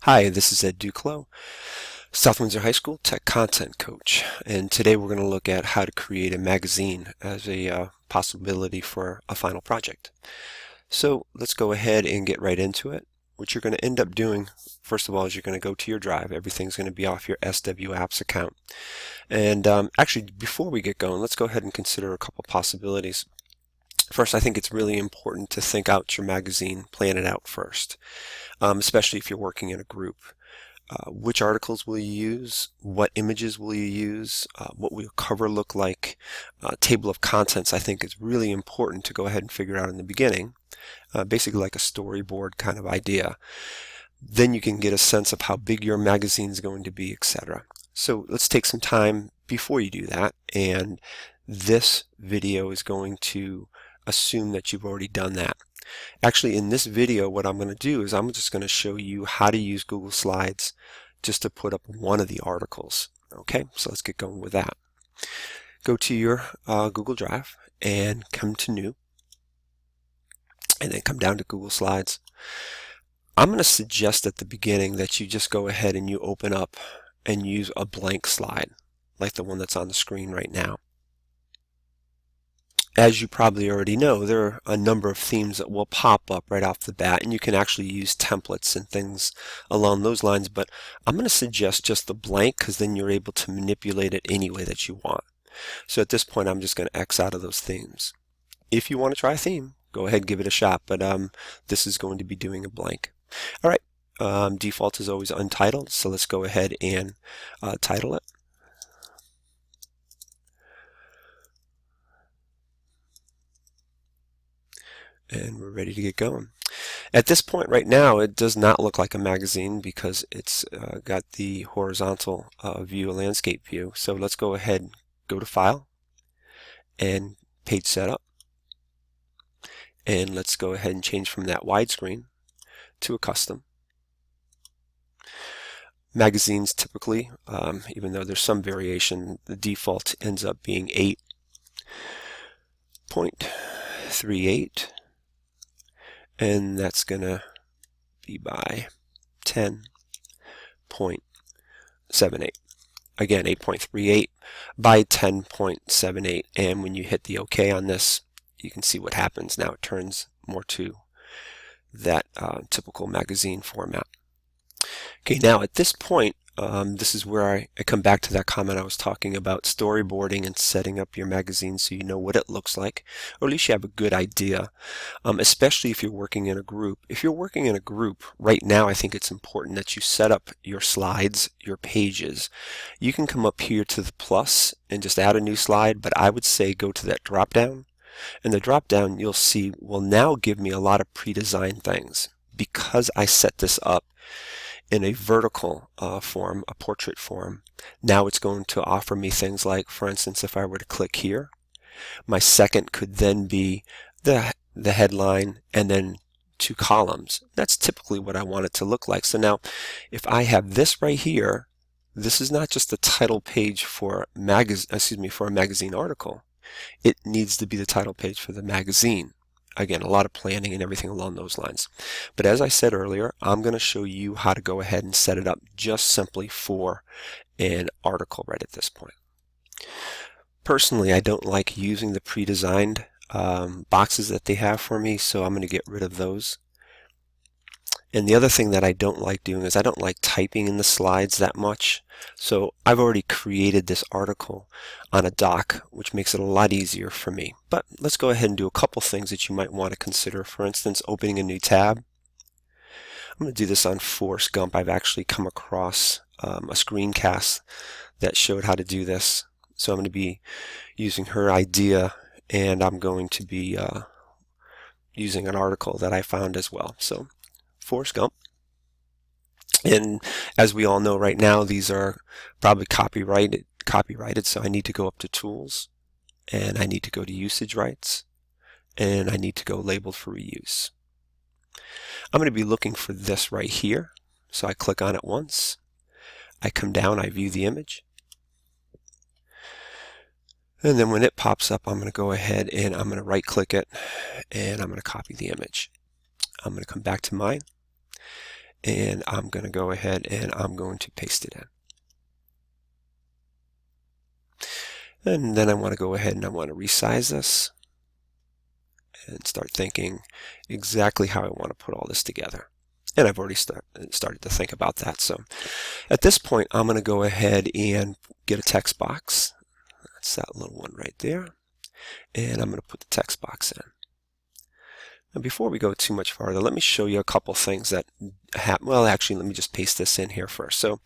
Hi, this is Ed Duclos, South Windsor High School Tech Content Coach, and today we're going to look at how to create a magazine as a possibility for a final project. So let's go ahead and get right into it. What you're going to end up doing, first of all, is you're going to go to your drive. Everything's going to be off your SW Apps account. And actually, before we get going, let's go ahead and consider a couple possibilities. First, I think it's really important to think out your magazine, plan it out first, especially if you're working in a group. Which articles will you use? What images will you use? What will your cover look like? Table of contents, I think, is really important to go ahead and figure out in the beginning, basically like a storyboard kind of idea. Then you can get a sense of how big your magazine is going to be, etc. So let's take some time before you do that, and this video is going to assume that you've already done that. Actually, in this video, what I'm going to do is I'm just going to show you how to use Google Slides just to put up one of the articles. Okay, so let's get going with that. Go to your Google Drive and come to New, and then come down to Google Slides. I'm going to suggest at the beginning that you just go ahead and you open up and use a blank slide, like the one that's on the screen right now. As you probably already know, there are a number of themes that will pop up right off the bat, and you can actually use templates and things along those lines, but I'm going to suggest just the blank because then you're able to manipulate it any way that you want. So at this point, I'm just going to X out of those themes. If you want to try a theme, go ahead and give it a shot, but this is going to be doing a blank. All right, default is always untitled, so let's go ahead and title it. And we're ready to get going. At this point right now, it does not look like a magazine because it's got the horizontal view, a landscape view. So let's go ahead and go to File and Page Setup. And let's go ahead and change from that widescreen to a custom. Magazines typically, even though there's some variation, the default ends up being 8.38. And that's going to be by 10.78. Again, 8.38 by 10.78. And when you hit the OK on this, you can see what happens. Now it turns more to that typical magazine format. Okay, now at this point, this is where I come back to that comment I was talking about, storyboarding and setting up your magazine so you know what it looks like, or at least you have a good idea, especially if you're working in a group. If you're working in a group, right now I think it's important that you set up your slides, your pages. You can come up here to the plus and just add a new slide, but I would say go to that drop down, and the drop down you'll see will now give me a lot of pre-designed things because I set this up in a vertical form, a portrait form. Now it's going to offer me things like, for instance, if I were to click here, my second could then be the headline and then 2 columns. That's typically what I want it to look like. So now if I have this right here, this is not just the title page for a magazine article. It needs to be the title page for the magazine. Again, a lot of planning and everything along those lines. But as I said earlier, I'm going to show you how to go ahead and set it up just simply for an article right at this point. Personally, I don't like using the pre-designed boxes that they have for me, so I'm going to get rid of those. And the other thing that I don't like doing is I don't like typing in the slides that much. So I've already created this article on a doc, which makes it a lot easier for me. But let's go ahead and do a couple things that you might want to consider. For instance, opening a new tab. I'm going to do this on Forrest Gump. I've actually come across a screencast that showed how to do this. So I'm going to be using her idea, and I'm going to be using an article that I found as well. So Forrest Gump. And as we all know right now, these are probably copyrighted, so I need to go up to Tools, and I need to go to Usage Rights, and I need to go Labeled for Reuse. I'm going to be looking for this right here, so I click on it once. I come down, I view the image, and then when it pops up, I'm going to go ahead and I'm going to right click it, and I'm going to copy the image. I'm going to come back to mine, and I'm going to go ahead and I'm going to paste it in. And then I want to go ahead and I want to resize this and start thinking exactly how I want to put all this together. And I've already started to think about that. So at this point, I'm going to go ahead and get a text box. That's that little one right there. And I'm going to put the text box in. Now before we go too much farther, let me show you a couple things that happen. Well, actually, let me just paste this in here first. So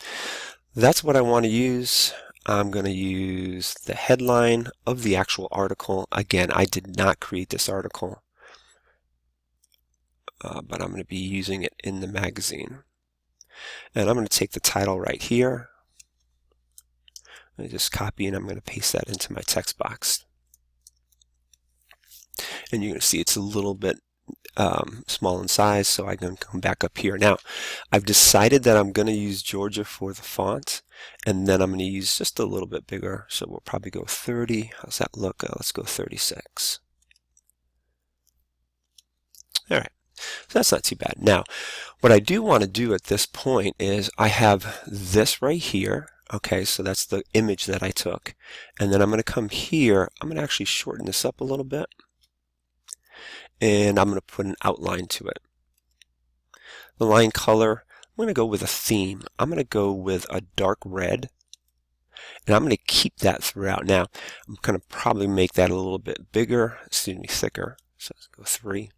that's what I want to use. I'm going to use the headline of the actual article. Again, I did not create this article, but I'm going to be using it in the magazine. And I'm going to take the title right here. I just copy and I'm going to paste that into my text box. And you're going to see it's a little bit small in size, so I'm going to come back up here. Now, I've decided that I'm going to use Georgia for the font, and then I'm going to use just a little bit bigger, so we'll probably go 30. How's that look? Let's go 36. All right, so that's not too bad. Now, what I do want to do at this point is I have this right here. Okay, so that's the image that I took, and then I'm going to come here. I'm going to actually shorten this up a little bit, and I'm going to put an outline to it. The line color, I'm going to go with a theme. I'm going to go with a dark red, and I'm going to keep that throughout. Now, I'm going to probably make that a little bit bigger, thicker. So let's go 3,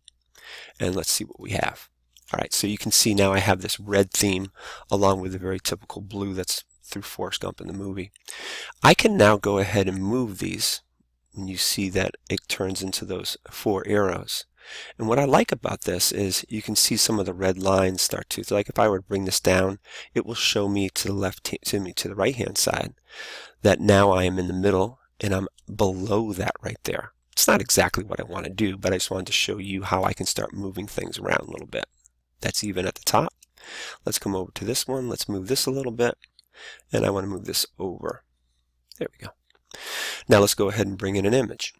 and let's see what we have. All right, so you can see now I have this red theme along with the very typical blue that's through Forrest Gump in the movie. I can now go ahead and move these when you see that it turns into those 4 arrows. And what I like about this is you can see some of the red lines start to, so like if I were to bring this down, it will show me to the right hand side that now I am in the middle and I'm below that right there. It's not exactly what I want to do, but I just wanted to show you how I can start moving things around a little bit. That's even at the top. Let's come over to this one. Let's move this a little bit, and I want to move this over. There we go. Now let's go ahead and bring in an image.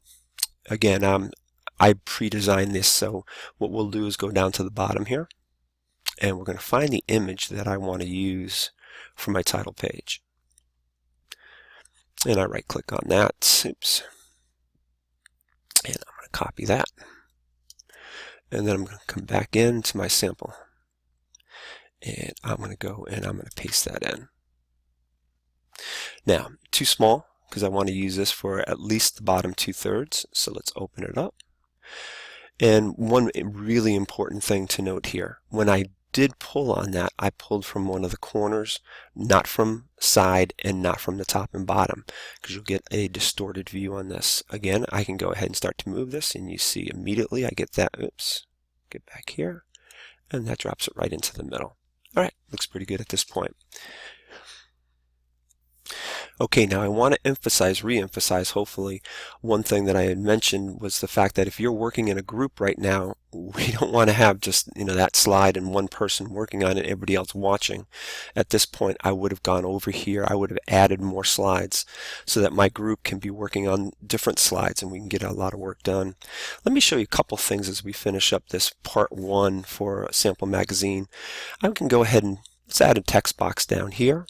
Again, I pre-designed this, so what we'll do is go down to the bottom here, and we're going to find the image that I want to use for my title page. And I right-click on that. Oops. And I'm going to copy that. And then I'm going to come back into my sample. And I'm going to go and I'm going to paste that in. Now, too small, because I want to use this for at least the bottom 2/3. So let's open it up. And one really important thing to note here, when I did pull on that, I pulled from one of the corners, not from side and not from the top and bottom, because you'll get a distorted view on this. Again, I can go ahead and start to move this, and you see immediately I get that, oops, get back here, and that drops it right into the middle. All right, looks pretty good at this point. Okay, now I want to re-emphasize, hopefully, one thing that I had mentioned was the fact that if you're working in a group right now, we don't want to have just, that slide and one person working on it, everybody else watching. At this point, I would have gone over here. I would have added more slides so that my group can be working on different slides and we can get a lot of work done. Let me show you a couple things as we finish up this part 1 for a sample magazine. I can go ahead and let's add a text box down here.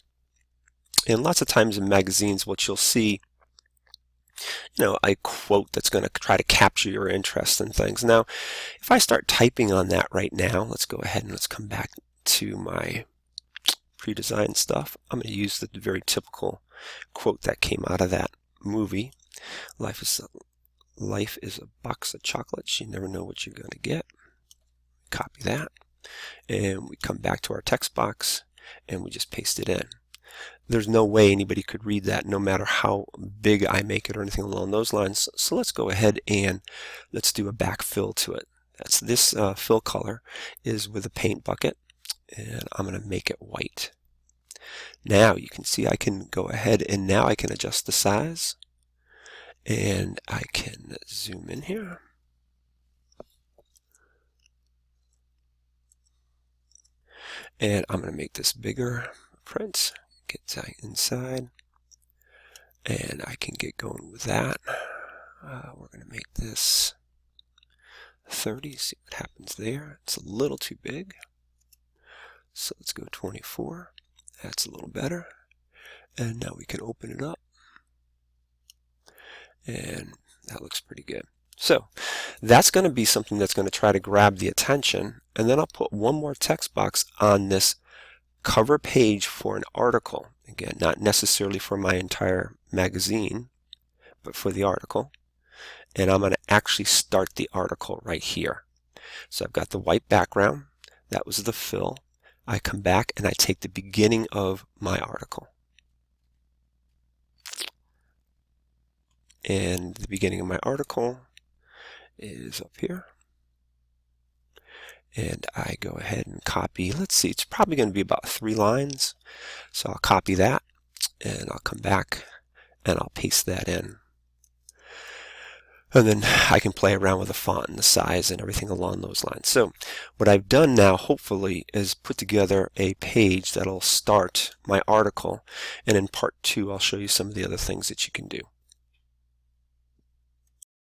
And lots of times in magazines, what you'll see, a quote that's going to try to capture your interest in things. Now, if I start typing on that right now, let's go ahead and let's come back to my pre-designed stuff. I'm going to use the very typical quote that came out of that movie. Life is a box of chocolates. You never know what you're going to get. Copy that. And we come back to our text box and we just paste it in. There's no way anybody could read that no matter how big I make it or anything along those lines. So let's go ahead and let's do a backfill to it. That's this fill color is with a paint bucket, and I'm going to make it white. Now you can see I can go ahead and now I can adjust the size, and I can zoom in here. And I'm going to make this bigger print. Get inside, and I can get going with that. We're going to make this 30, see what happens there. It's a little too big. So let's go 24. That's a little better. And now we can open it up. And that looks pretty good. So that's going to be something that's going to try to grab the attention. And then I'll put one more text box on this cover page for an article. Again, not necessarily for my entire magazine, but for the article. And I'm going to actually start the article right here. So I've got the white background. That was the fill. I come back and I take the beginning of my article. And the beginning of my article is up here. And I go ahead and copy. Let's see, it's probably going to be about 3 lines. So I'll copy that and I'll come back and I'll paste that in. And then I can play around with the font and the size and everything along those lines. So what I've done now, hopefully, is put together a page that'll start my article. And in part 2, I'll show you some of the other things that you can do.